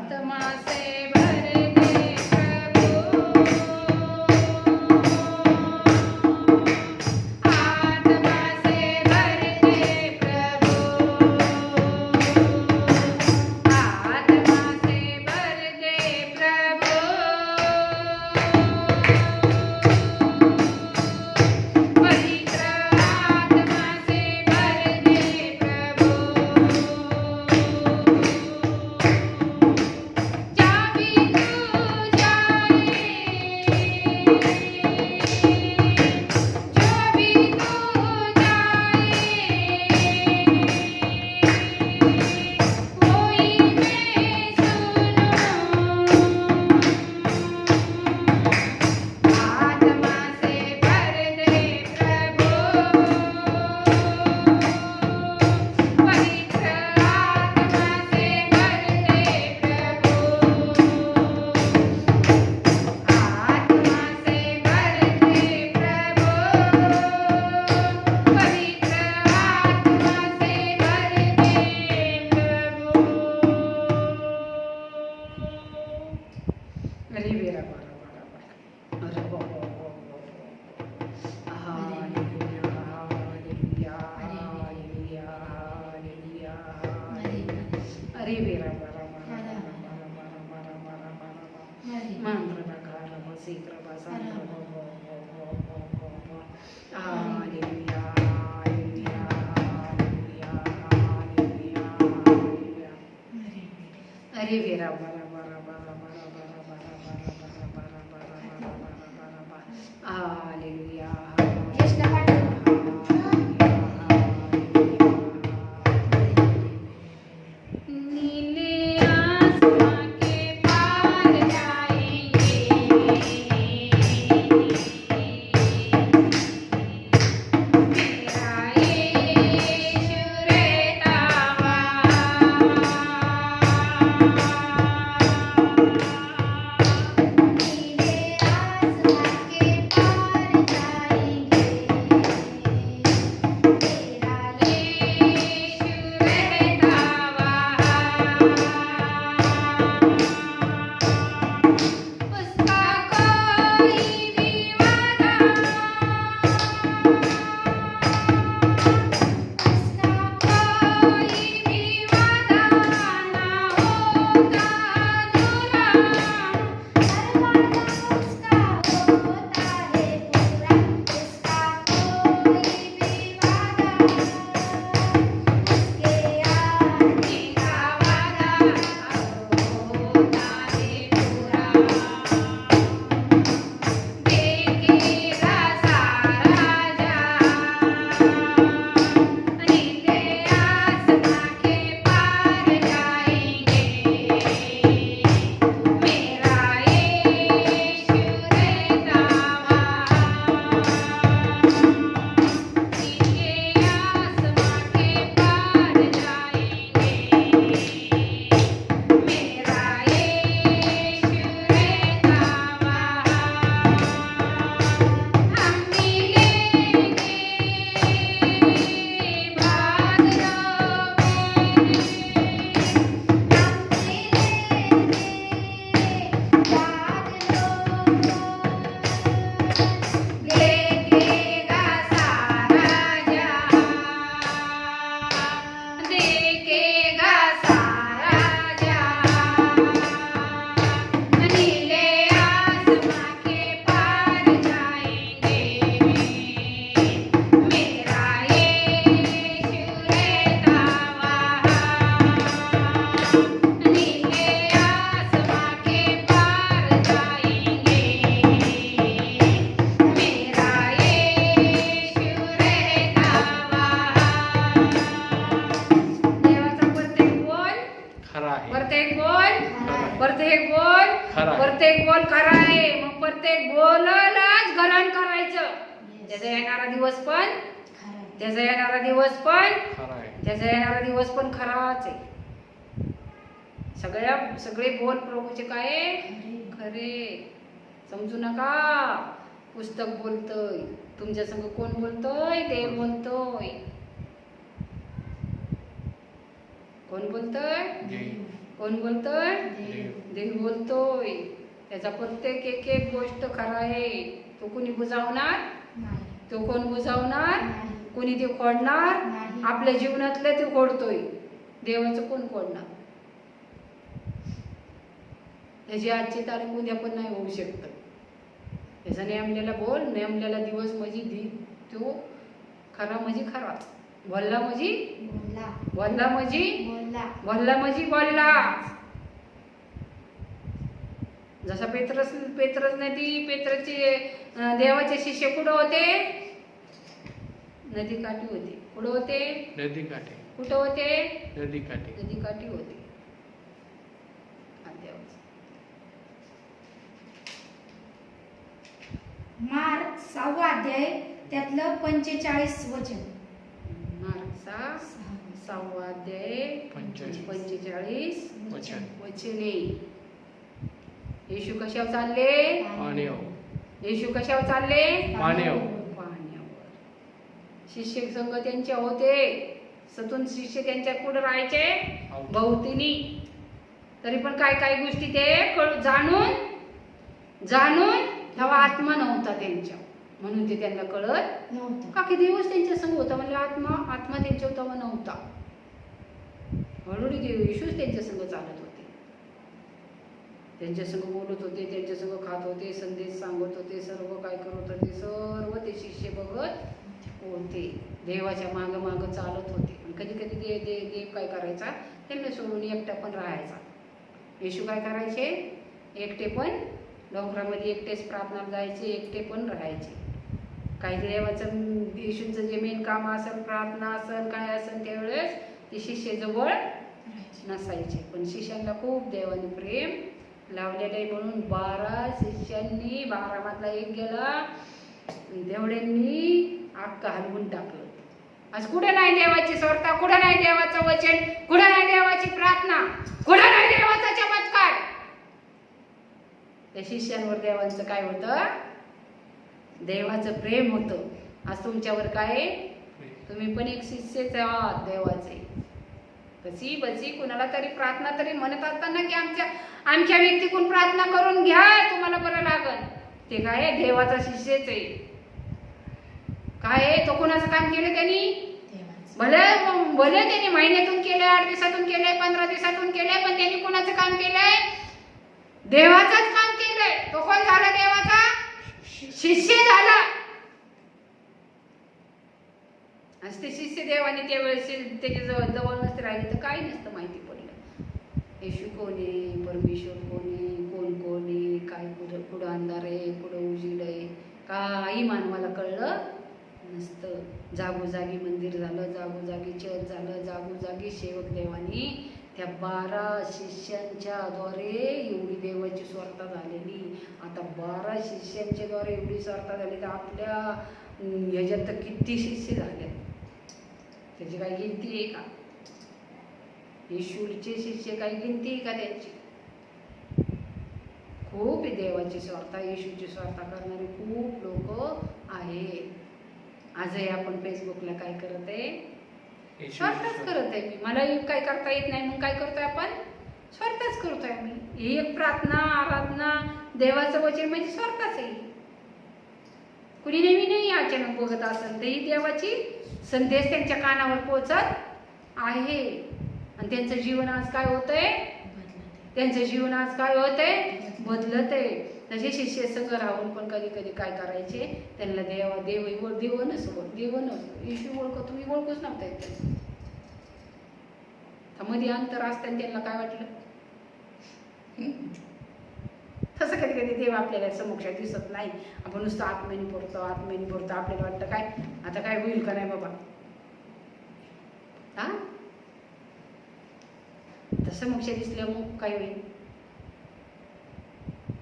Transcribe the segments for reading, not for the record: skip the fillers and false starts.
आत्मा से भर दे प्रभु, आत्मा से भर दे प्रभु, आत्मा से भर दे प्रभु, पवित्र आत्मा से भर दे प्रभु, जहाँ भी तू जाए, जो भी तू जाए, वही मैं सुनूं। आत्मा से भर दे प्रभु, पवित्र आत्मा से भर दे प्रभु, आत्मा से भर दे प्रभु, पवित्र आत्मा से भर दे प्रभु। अरे मेरा बड़ा अरे वो हालेलुया हालेलुया हालेलुया हालेलुया। अरे मेरा बड़ा मंत्र बकार बसीत्र बसंत्र hallelujah hallelujah hallelujah hallelujah hallelujah. अरे मेरा बड़ा हालेलुया नीले आसमां के पार जाएंगे, मेरा यीशु रहता उसका कोई भी वादा, उसका कोई भी वादा ना होता अधूरा, हर वादा उसका होता है पूरा, उसका कोई भी वादा, उसके आने का वादा होता है पूरा, देखेगा सारा जहां, नीले आसमां के पार जाएंगे, मेरा यीशु रहता वहाँ, नीले आसमां के पार जाएंगे, मेरा यीशु रहता वहाँ। हम मिलेंगे बादलों में, हम मिलेंगे बादलों में, देखेगा सारा जहां, देखेगा सारा जहां, नीले आसमां के पार जाएंगे, मेरा यीशु रहता वहाँ, नीले आसमां के पार जाएंगे, मेरा यीशु रहता वहाँ। देवाचा प्रत्येक बोल, खरा आहे. प्रत्येक बोल, प्रत्येक बोल, खरा आहे. प्रत्येक बोल खरा आहे. मग प्रत्येक बोललाच ग्रहण करायचं. त्याचा येणारा दिवस पण, त्याचा येणारा दिवस पण, खरा आहे. त्याचा येणारा दिवस पण खराच आहे. सगळे बोल प्रभूचे काय आहे? खरे. समजू नका पुस्तक बोलतोय, तुमच्या संग कोण बोलतोय? देव बोलतोय. कोण बोलतोय? कोण बोलतोय? देव. देव बोलतोय. त्याचा प्रत्येक एक एक गोष्ट खरा आहे. तो कोणी बुजावणार? नाही. तो कोण बुजावणार? नाही. कोणी ते खोडणार? नाही. आपल्या जीवनातलं ते खोडतोय. देवाचं कोण खोडणार? त्याची आजची तारीख उद्या पण नाही होऊ शकत. त्याचा नेमलेला बोल, नेमलेला दिवस म्हणजे तो खरा म्हणजे खरा, बोलला म्हणजे बोलला. बोलला म्हणजे बोलला. बोलला म्हणजे बोलला. जसा पेत्रच नदी, पेत्रचे देवाचे शिष्य कुठं होते? नदी काठी होते. कुठं होते? नदी काठी. कुठं होते? नदी काठी. नदी काठी होते. देवाचं मार्क 6वा अध्याय त्यातलं 45 वचन. मार्कचा 6वा अध्याय 45 वचन. वचने. येशू कशावर चालले? पाण्यावर. येशू कशावर चालले? पाण्यावर. पाण्यावर. शिष्य संघ त्यांच्या होते. सतून शिष्य त्यांच्या पुढे राहायचे भोवतीनी. तरी पण काय काय गोष्टी ते जाणून तेव्हा आत्मा नव्हता त्यांच्या, म्हणून ते त्यांना कळत नव्हतं. का की देवच त्यांच्या संग होता. म्हणजे आत्मा त्यांच्या तेव्हा नव्हता. हळूहळू देव येशूच त्यांच्या संग चालत होते, त्यांच्या संग बोलत होते, त्यांच्या संग खात होते, संदेश सांगत होते, सर्व काय करत होते, सर्व ते शिष्य बघत होते. देवाच्या मागं मागं चालत होते. कधी कधी देव काय करायचा? त्यांना सोडून एकटा पण राहायचा. येशू काय करायचे? एकटे पण डोंगरामध्ये एकटेच प्रार्थना जायचे, एकटे पण राहायचे. काही देवाचं येशूचं जे मेन काम असेल, प्रार्थना असेल, काय असेल, त्यावेळेस ते शिष्य जवळ नसायचे. पण शिष्यांना खूप देवाने प्रेम लावलेलं आहे, म्हणून 12 शिष्यांनी 12 मधला एक गेला, तेवढ्यांनी अख्खा हलवून टाकलं. आज कुठे नाही देवाची स्वार्था, कुठे नाही देवाचं वचन, कुठे नाही देवाची प्रार्थना, कुठे नाही देवाचा चमत्कार. त्या शिष्यांवर देवांचं काय होतं? देवाचं प्रेम होतं. आज तुमच्यावर काय? तुम्ही पण एक शिष्यच आहात देवाचे. कशी बसी कुणाला तरी प्रार्थना तरी म्हणत असताना की आमच्या व्यक्तीकडून प्रार्थना करून घ्या, तुम्हाला बरं लागल. ते काय? देवाचा शिष्यच आहे. काय तो कोणाचं काम केलं त्यांनी? भले त्यांनी महिन्यातून केलंय, 8 दिवसातून केलंय, 15 दिवसातून केलंय, पण त्यांनी कोणाचं काम केलंय? देवाचंच काम केलंय. तो कोण झाला? देवाचा शिष्य झाला. आज ते शिष्य देवाने त्यावेळेस त्याच्या जवळ नसते राहिले तर काही नसतं माहिती पडलं. येशू कोण आहे, परमेश्वर कोण आहे, कोण आहे, काय कुठं अंधार आहे, कुठं उजीड आहे, काही मानवाला कळलं नसतं. जागोजागी मंदिर झालं, जागोजागी चर्च झालं, जागोजागी सेवक देवानी त्या 12 शिष्यांच्या द्वारे एवढी देवाची स्वार्था झालेली. आता 12 शिष्यांच्या द्वारे एवढी स्वार्था झाली तर आपल्या ह्याच्यात तर किती शिष्य झाले, त्याची काही गिनती आहे का? येशूचे शिष्य काही गिनती आहे का त्यांची? खूप देवाची स्वार्था, येशूची स्वार्था करणारे खूप लोक आहे. आजही आपण फेसबुकला काय करत आहे? स्वार्थच करत आहे. मी मला काय करता येत नाही, मग काय करतोय आपण? स्वार्थच करतोय आम्ही. ही एक प्रार्थना, आराधना, देवाचं वचन म्हणजे स्वार्थच आहे. कुणी नवीनही अचानक बघत असेल तर ही देवाची संदेश त्यांच्या कानावर पोहोचत आहे. आणि त्यांचं जीवन आज काय होतंय? त्यांचं जीवन आज काय होतंय? बदलत आहे. तसे शिष्य संघ राहून पण कधी कधी काय करायचे? त्यांना देव येशू ओळख तुम्ही ओळखूच नव्हता येत. मध्ये अंतर असताना त्यांना काय वाटलं? तसं कधी कधी देव आपल्याला समोक्षात दिसत नाही. आपण नुसतं आत्म्याने पडतो आपल्याला वाटतं काय आता काय होईल का नाही बाबा. हा तसं मोक्ष दिसलं मग काय होईल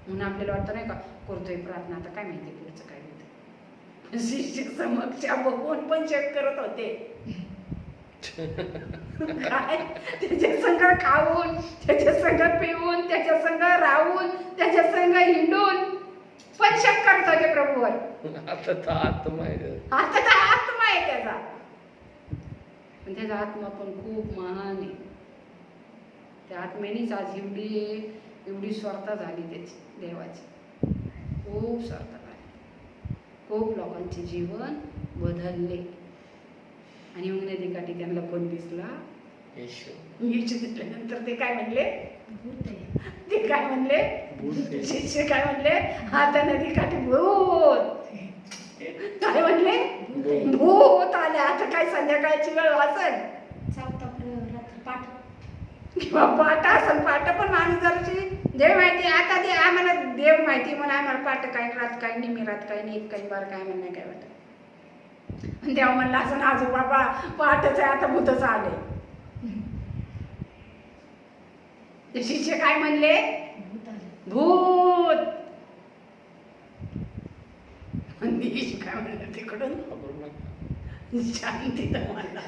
म्हणून आपल्याला वाटतं नाही का, करतोय प्रार्थना, आता काय माहिती पुढचं काय होतं. शिष्य समक्ष बघून पण चेक करत होते. काय त्याच्या संग खाऊन, त्याच्या संग पिऊन, त्याच्या संग राहून, त्याच्या संग हिंडून पण चेक करत होते प्रभूवर. आता तर आत्मा आहे, आता तर आत्मा आहे त्याचा, पण त्याचा आत्मा पण खूप महान आहे. त्या आत्म्यानेच आज एवढी स्वार्थ झाली त्याची देवाची. खूप स्वार्थ झाली. खूप लोकांचे जीवन बदलले. आणि मग नदीकाठी त्यांना कोण दिसला? येशू. येशू दिसल्यानंतर ते काय म्हणले? भूत आहे. ते काय म्हणले? भूत. शिष्य काय म्हणले? आता नदीकाठी भूत. काय म्हणले? भूत आहे. भूत आले. आता काय संध्याकाळची वेळ वाचल चौथा रात्र पाठ. किंवा पाठ असेल. पाठ पण माणूस जरची देव माहिती. आता ते आम्हाला देव माहिती म्हणून आम्हाला पाठ काय रात काय निमी रात काय नाही काही बार काय म्हणणं काय वाटत. देव म्हणला असं आजो बाबा पाठच आहे आता भूतच आले. ते शिष्य काय म्हणले? भूत आले. भूत. आणि येशू काय म्हणलं तिकडून? खबर नका. शांती म्हणला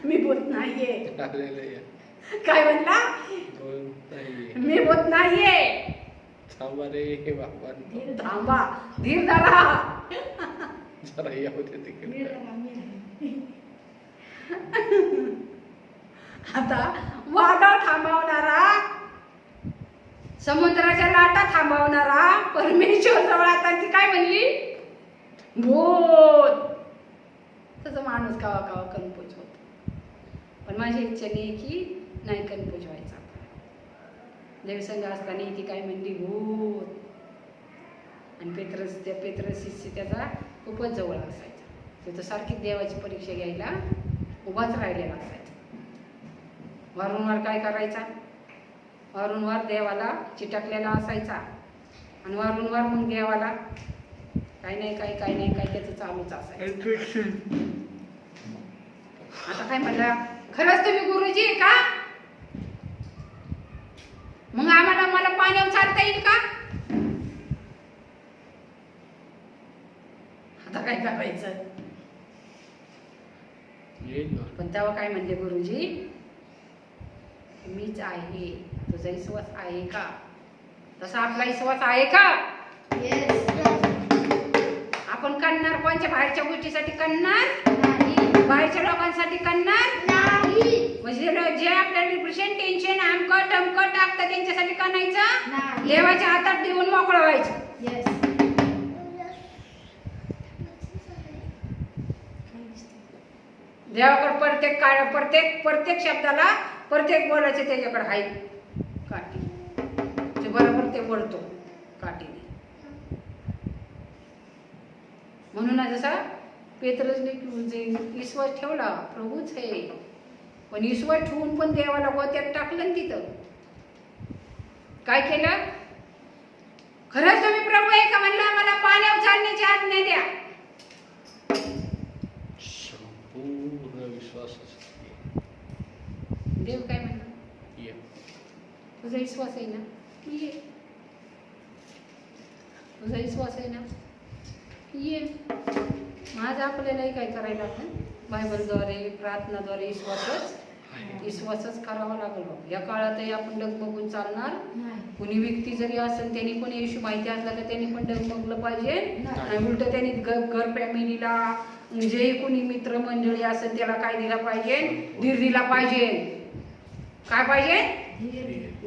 मी भूत नाहीये. हालेलुया. काय म्हणला? भूत नाहीये. मी भूत नाहीये. थांबा रे बाबा. थांबा. धीर धरा. जरा येऊ दे तिकडे. मिळाला, मिळाला. आता वादळ थांबवणारा, समुद्राच्या लाटा थांबवणारा परमेश्वर जवळ आता ती काय म्हणली? भूत. तसं माणूस कावा कावा कन्फ्यूज होतो. पण माझी इच्छा नाही की नाही कन्फ्यूज व्हायचा. देवसंग असताना ती काय म्हणली? भूत. आणि पेत्रस शिष्य त्याचा खूपच जवळ असायचा. तो तर सारखी देवाची परीक्षा घ्यायला उभाच राहिलेला असायचा. वारंवार काय करायचा? वारंवार देवाला चिटकलेला असायचा. आणि वारंवार मग देवाला काही नाही काय त्याचं चालूच असायचं. आता काय म्हणला? खरंच तुम्ही गुरुजी आहे का? मग मला पाण्यावर चालता येईल का? आता काय करायचं? पण तेव्हा काय म्हणले गुरुजी? मीच आहे. तुझा विश्वास आहे का? तसा आपला विश्वास आहे का? आपण करणार कोणत्या बाहेरच्या गोष्टीसाठी करणार नाही. बाहेरच्या लोकांसाठी करणार नाही. म्हणजे जे आपल्याला डिप्रेशन टेन्शन आमकट टमकट टाकतं त्यांच्यासाठी करायचं नाही. देवाच्या हातात देऊन मोकळं व्हायचं. Yes. देवाकडे प्रत्येक शब्दाला प्रत्येक बोलायचे त्याच्याकडे आहे काठी. ते बरोबर ते बोलतो काठीने. म्हणून जसा पेत्रसने विश्वास ठेवला प्रभूच आहे. पण विश्वास ठेवून पण देवाला गोत्यात टाकलं ना तिथं. काय केलं? खरंच तुम्ही प्रभू आहे का म्हणला? मला पाण्यावर चालण्याची आज्ञा द्या. संपूर्ण विश्वास देव काय म्हणला? तुझा विश्वास आहे ना? ये. तुझा विश्वास आहे ना? ये. माझं आपल्यालाही काय करायला लागतं? बायबलद्वारे प्रार्थनाद्वारे विश्वासच करावा लागलो. या काळातही आपण डगमगून चालणार नाही. कुणी व्यक्ती जरी असेल त्यांनी पण येशू माहिती असला तर त्यांनी पण डगमगलं पाहिजे. आणि उलट त्यांनी घर फॅमिलीला जे कोणी मित्रमंडळी असेल त्याला काय दिला पाहिजे? धीर दिला पाहिजे. काय पाहिजे?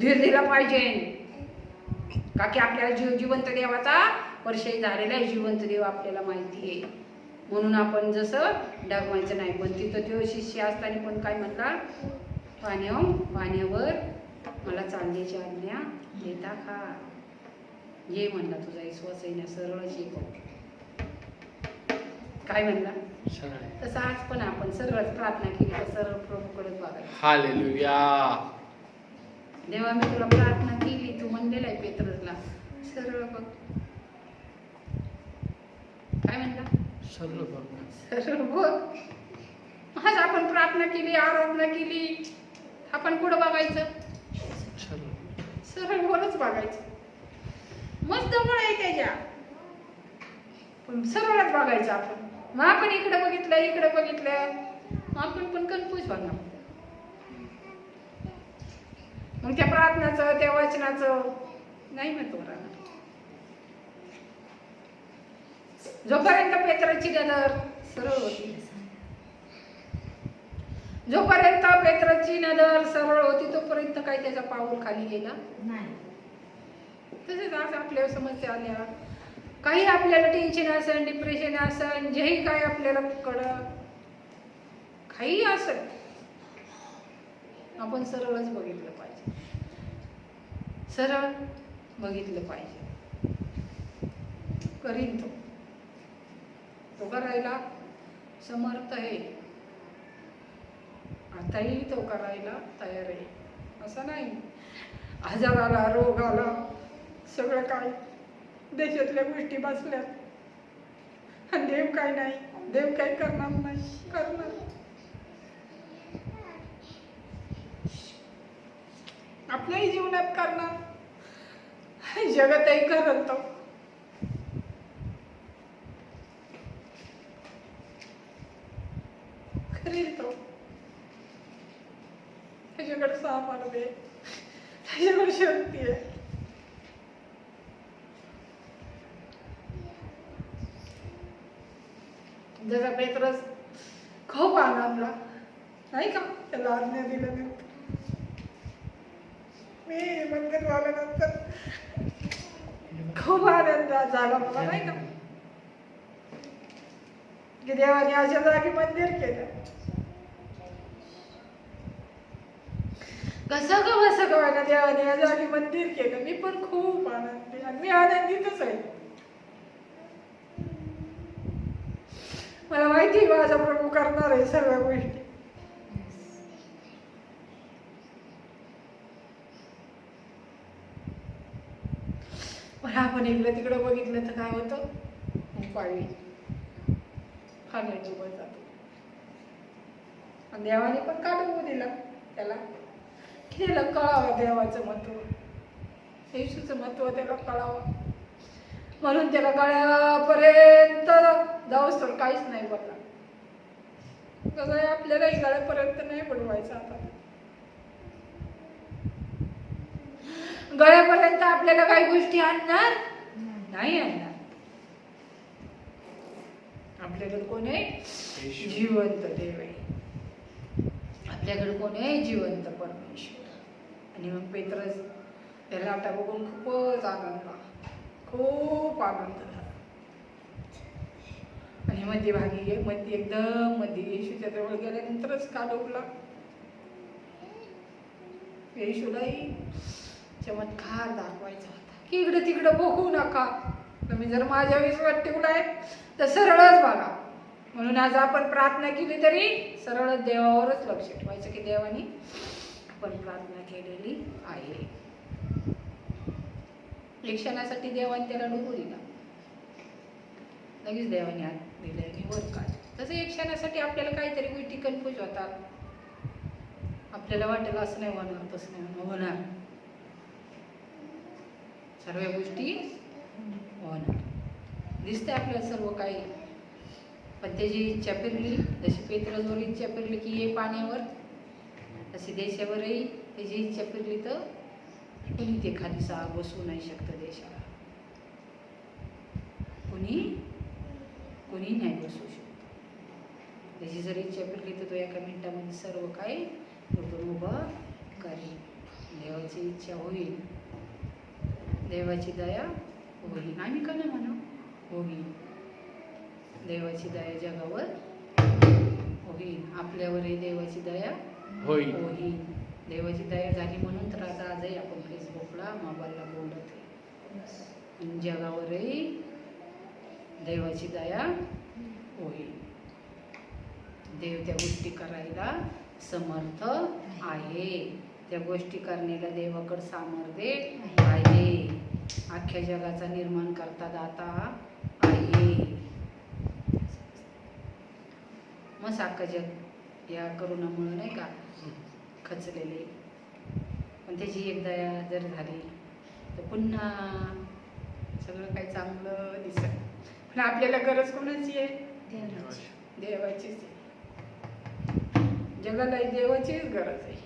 धीर दिला पाहिजे. का की आपल्याला जिवंत देवाचा परिचय झालेला आहे. जिवंत देव आपल्याला माहिती आहे. म्हणून आपण जसं डगमायचं नाही. पण तिथं तो शिष्य असताना पण काय म्हणला? पाण्यावर मला चालण्याची आज्ञा देता का? ये म्हणला. तुझा विश्वास आहे ना? सरळ शिकव. काय म्हणला? तसं आज पण आपण सरळच प्रार्थना केली तर सरळ प्रभूकडेच बघायचं. हालेलुया. देवा मी तुला प्रार्थना केली. तू म्हणलेला आहे पेत्रसला सरळ बघ. काय म्हणला? सरळ बघ. आज आपण प्रार्थना केली, आराधना केली. आपण कुठं बघायचं? सरळ बोलच बघायचं. मस्त बळ आहे त्याच्या. पण सरळच बघायचं आपण. मग आपण इकडे बघितलं आपण पण कन्फ्यूज होणार. मग त्या प्रार्थनाचं त्या वचनाचं नाही महत्व राहणार. जोपर्यंत पेत्राची नजर सरळ होती, जोपर्यंत पेत्राची नजर सरळ होती तोपर्यंत काही त्याचा पाऊल खाली गेला नाही. तसेच आज आपल्या समस्या आल्या, काही आपल्याला टेन्शन असेल, डिप्रेशन असेल, जेही काय आपल्याला काही असेल, आपण सरळच बघितलं पाहिजे, सरळ बघितलं पाहिजे. करीन तो करायला समर्थ आहे, आताही तो करायला तयार आहे. असं नाही आजार आला, रोग आला, सगळं काय देशातल्या गोष्टी बसल्यात आणि देव काय नाही, देव काय करणार नाही, करणार. आपल्याही जीवनात करणार, जगतही करत तो. करील तो, त्याच्याकडे सामर्थ्य आहे, त्याच्याकडे शक्ती आहे. जसा पेत्रस खूप आनंदला, नाही का, त्याला आज्ञा दिलं. मी मंदिर झाल्यानंतर खूप आनंद झाला मला, नाही का, की देवाने अशा जागी मंदिर केलं. कसं का व्हायला देवाने या जागी मंदिर केलं. मी पण खूप आनंदी, आणि मी आनंदीतच आहे. मला माहिती माझा प्रभू करणार आहे सर्व गोष्टी. पण आपण इकडं तिकडं बघितलं तर काय होतं, पाळी खाण्याची डुबत जातो. आणि देवाने पण का डुबू दिला त्याला, की त्याला कळावं देवाचं महत्व, येशूचं महत्व त्याला कळावं. म्हणून त्याला गळ्यापर्यंत जाऊस तर काहीच नाही बोलला. कसं आहे, आपल्यालाही गळ्यापर्यंत नाही बुडवायचं. आता गळ्यापर्यंत आपल्याला काही गोष्टी आणणार नाही, आणणार. आपल्याकडे कोण आहे, जिवंत देव आहे. आपल्याकडे कोण आहे, जिवंत परमेश्वर. आणि मग पेत्रस त्याला आता बघून खूपच आनंद, खूप आनंद झाला. आणि मध्यभागी मध्ये एकदम मध्ये येशूच्या जवळ गेल्यानंतरच का डोबला. येशूलाही चमत्कार दाखवायचा होता की इकडे तिकडे बघू नका, तुम्ही जर माझ्या विश्वास ठेवलाय तर सरळच बघा. म्हणून आज आपण प्रार्थना केली तरी सरळ देवावरच लक्ष ठेवायचं, की देवाने आपण प्रार्थना केलेली आहे. एक क्षणासाठी देवाने त्याला डुबू दिला, लगेच देवाने हात दिले आणि वर काढ. तसं एक क्षणासाठी आपल्याला काहीतरी गोष्टी कन्फ्यूज होतात, आपल्याला वाटेल असं नाही होणार, तसं नाही होणार, सर्व गोष्टी होणार दिसते आपल्याला सर्व काही. पण त्याची इच्छा फिरली, जशी पेत्राजवळ इच्छा फिरली की ये पाण्यावर, तशी देशावरही त्याची इच्छा फिरली तर कुणी ते खाली बसू नाही शकतं देशाला. कुणी नाही बसू शकत. त्याची जर इच्छा फिरली तर तो एका मिनिटामध्ये सर्व काही उभं करेल. देवाची इच्छा होईल, देवाची दया होईल. आम्ही का नाही म्हणा, होईल. देवाची दया जगावर होईल, आपल्यावरही देवाची दया होईल. देवाची दया झाली म्हणून तर आता आजही आपण फेसबुकला, मोबाईलला बोलत आहे. जगावरही देवाची दया होईल. देव त्या गोष्टी करायला समर्थ आहे, त्या गोष्टी करण्याला देवाकडे सामर्थ्य आहे. अख्ख्या जगाचा निर्माण करता दाता आहे. मग सारखं जग या करोनामुळे नाही का खचलेले, पण त्याची एक दया जर झाली तर पुन्हा सगळं काही चांगलं दिसत. पण आपल्याला गरज कोणाची आहे, देवाचीच आहे. जगाला देवाचीच गरज आहे.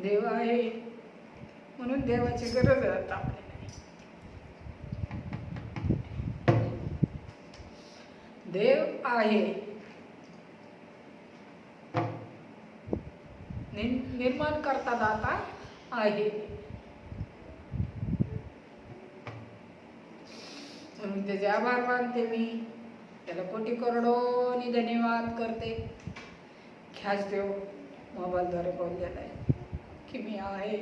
देव आहे म्हणून देवाची गरज आहे आता आपल्याला. देव आहे. निर्माण करता दाता आहे. म्हणून त्याचे आभार मानते मी. त्याला कोटी करोडोनी धन्यवाद करते. ख्याच देव मोबाईलद्वारे बोललेला आहे की मी आहे.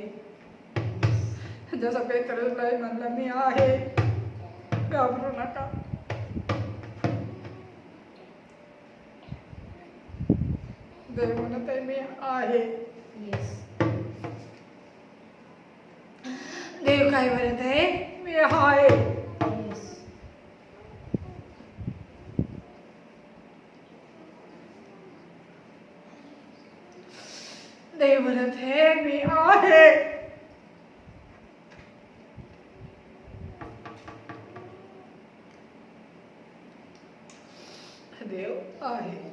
जसं पेत्रसलाही म्हणलं मी आहे, घाबरू नका. देव म्हणत आहे मी आहे. देव काय म्हणत आहे? मी आहे. देव म्हणत आहे मी आहे. देव आहे.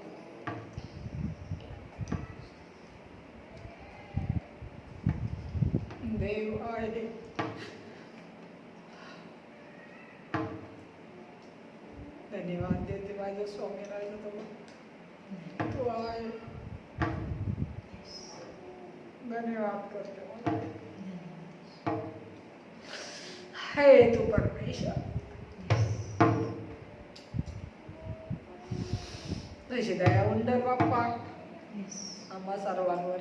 देव आहे. धन्यवाद देते माझ्या स्वामी राजा. तू आहे. धन्यवाद करते मला. हे तू परमेश्वर, तुझी दया उंडर बाप्पा आम्हा सर्वांवर.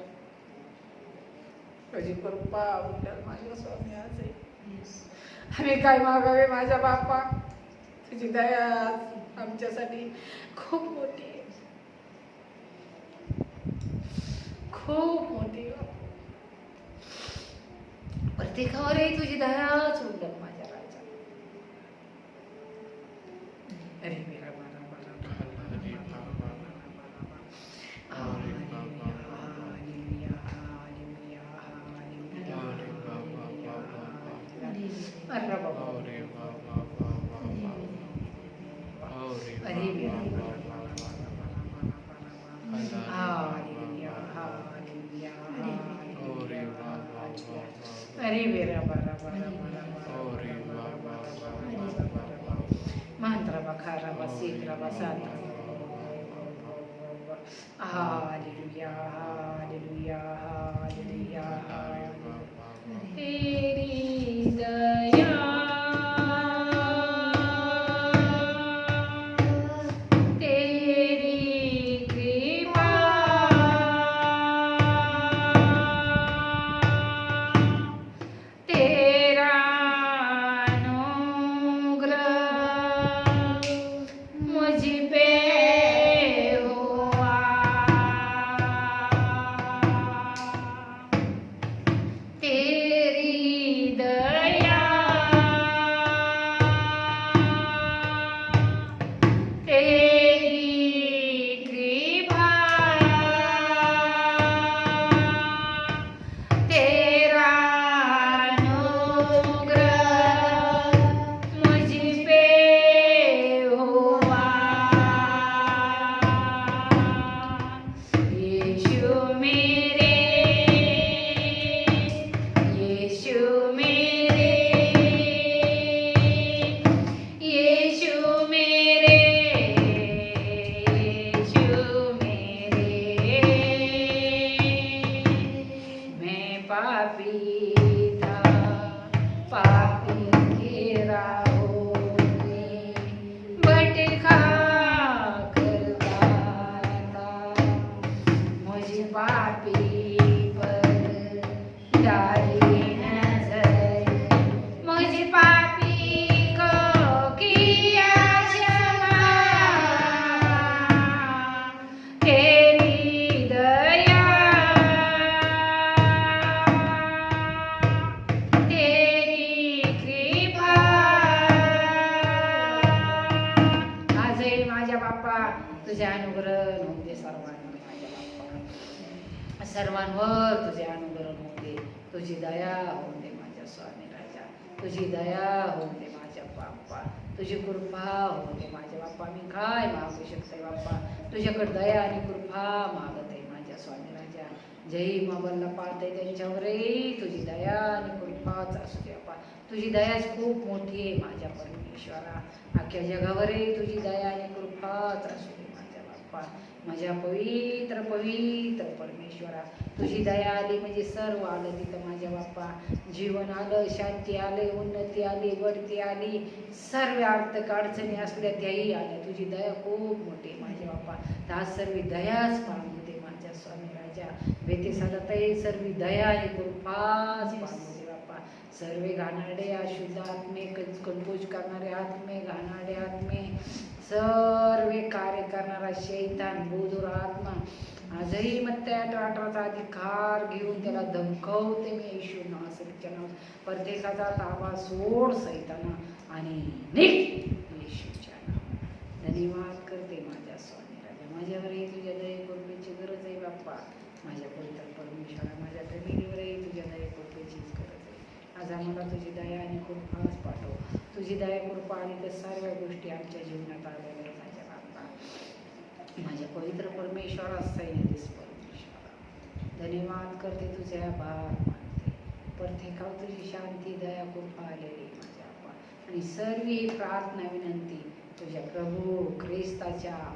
तुझी कृपा उंडर माझ्या स्वामी आज आहे. आम्ही काय मागावे माझ्या बाप्पा? तुझी दया आमच्यासाठी खूप मोठी आहे, खूप मोठी. प्रत्येकावरही तुझी दयाच उंडर माझ्या राजा. अरे मेरा बारा बारा अरे बाबा. अरे मेरा बारा बारा mantra bakara basitra basata. Hallelujah, hallelujah, hallelujah, hallelujah. Teri daya, teri kripa, tera तुझे अनुग्रह नव्हते सर्वांवर माझ्या बाप्पा. सर्वांवर तुझे अनुग्रह नव्हते. तुझी दया होऊन दे माझ्या स्वामी राजा. तुझी दया होऊन दे माझ्या बाप्पा. तुझी कृपा होऊन दे माझ्या बाप्पा. मी काय मागू शकते बाप्पा? तुझ्याकडे दया आणि कृपा मागत आहे माझ्या स्वामी राजा. जय मोबाईलला पाळते त्यांच्यावरही तुझी दया आणि कृपाच असू दे बाप्पा. तुझी दयाच खूप मोठी आहे माझ्या परमेश्वरा. अख्ख्या जगावरही तुझी दया आणि कृपाच असू दे माझ्या बाप्पा. माझ्या पवित्र पवित्र परमेश्वरा, तुझी दया आली म्हणजे सर्व आलं तिथं माझ्या बाप्पा. जीवन आलं, शांती आले, उन्नती आली, वरती आली, सर्व अडचणी अडचणी असल्या त्याही आल्या. तुझी दया खूप मोठी आहे माझ्या बाप्पा. तर सर्व दयाच पाहू दे माझ्या स्वामी राजा. बेते साधताई सर्व दया आणि कृपाच पाहू दे बाप्पा. सर्व घाणारडे अशुद्ध आत्मे, कंपोज करणारे आत्मे, घाणारडे आत्मे, सर्व कार्य करणारा शैतान बोधुर आत्मा, आजही मत्त्याचा अधिकार घेऊन त्याला धमकवते मी येशू नावाच्या नाव. परदेशाचा ताबा सोड सैताना आणि निघ येशूच्या नावात. धन्यवाद करते माझ्या स्वामी राजा. माझ्यावरही तुझ्या दये कृपेची गरज आहे बाप्पा. माझ्या पवित्र परमेश्वरा, माझ्या फॅमिलीवरही तुझ्या दये कृपेचीच गरज आहे. आज आम्हाला तुझी दया आणि कृपाच पाठव. तुझी दया कृपा आणि त्या सर्व गोष्टी आमच्या जीवनात आलेल्या आहेत माझ्या बाप्पा. माझ्या पवित्र परमेश्वरा, सैन्याधीश परमेश्वरा, धन्यवाद करते, तुझे आभार मानते. प्रत्येकावर तुझी शांती दया कृपा आलेली माझ्या बाप्पा. आणि सर्व ही प्रार्थना विनंती तुझ्या प्रभू ख्रिस्ताच्या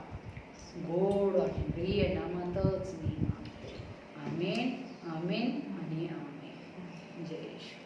गोड आणि प्रिय नामातच मी मागते. आमेन, आमेन आणि आमेन. जय येशू.